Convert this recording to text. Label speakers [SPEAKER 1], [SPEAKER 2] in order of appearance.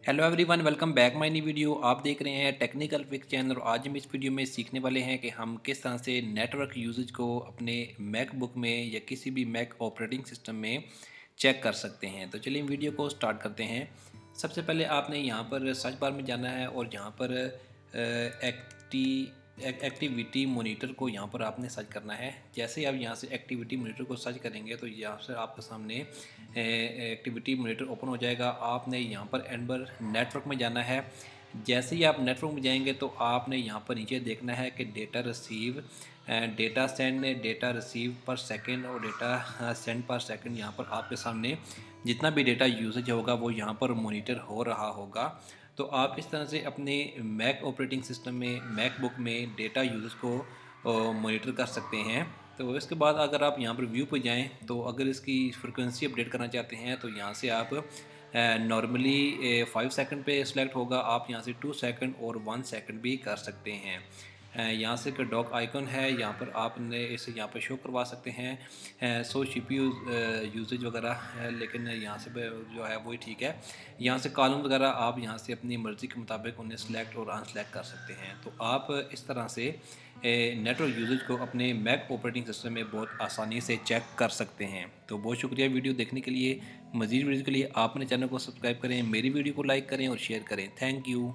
[SPEAKER 1] Hello everyone, welcome back my new video. आप देख रहे हैं टेक्निकल फिक्स चैनल और आज हम इस वीडियो में सीखने वाले हैं कि हम किस तरह से नेटवर्क यूजेज को अपने मैकबुक में या किसी भी मैक ऑपरेटिंग सिस्टम में चेक कर सकते हैं। तो चलिए वीडियो को स्टार्ट करते हैं। सबसे पहले आपने यहाँ पर सर्च बार में जाना है और यहाँ पर एक्टिविटी मोनीटर को यहाँ पर आपने सर्च करना है। जैसे ही आप यहाँ से एक्टिविटी मोनीटर को सर्च करेंगे तो यहाँ से आपके सामने एक्टिविटी मोनीटर ओपन हो जाएगा। आपने यहाँ पर एंबर नेटवर्क में जाना है। जैसे ही आप नेटवर्क में जाएंगे तो आपने यहाँ पर नीचे देखना है कि data receive, data send, data receive पर सेकंड और डेटा सेंड पर सेकंड यहाँ पर आपके सामने जितना भी डेटा यूसेज होगा वो यहाँ पर मॉनिटर हो रहा होगा। तो आप इस तरह से अपने मैक ऑपरेटिंग सिस्टम में मैकबुक में डेटा यूजेस को मॉनिटर कर सकते हैं। तो इसके बाद अगर आप यहाँ पर व्यू पर जाएं तो अगर इसकी फ्रिक्वेंसी अपडेट करना चाहते हैं तो यहाँ से आप नॉर्मली 5 सेकंड पे सिलेक्ट होगा, आप यहाँ से 2 सेकंड और 1 सेकंड भी कर सकते हैं। यहाँ से एक डॉक आइकन है, यहाँ पर आपने इसे यहाँ पर शो करवा सकते हैं। सो CPU यूजेज वगैरह है, लेकिन यहाँ से जो है वही ठीक है। यहाँ से कॉलम वगैरह आप यहाँ से अपनी मर्ज़ी के मुताबिक उन्हें सेलेक्ट और अनसेलेक्ट कर सकते हैं। तो आप इस तरह से नेटवर्क यूजेज को अपने मैक ऑपरेटिंग सिस्टम में बहुत आसानी से चेक कर सकते हैं। तो बहुत शुक्रिया वीडियो देखने के लिए। मज़ीद वीडियो के लिए आप अपने चैनल को सब्सक्राइब करें, मेरी वीडियो को लाइक करें और शेयर करें। Thank you.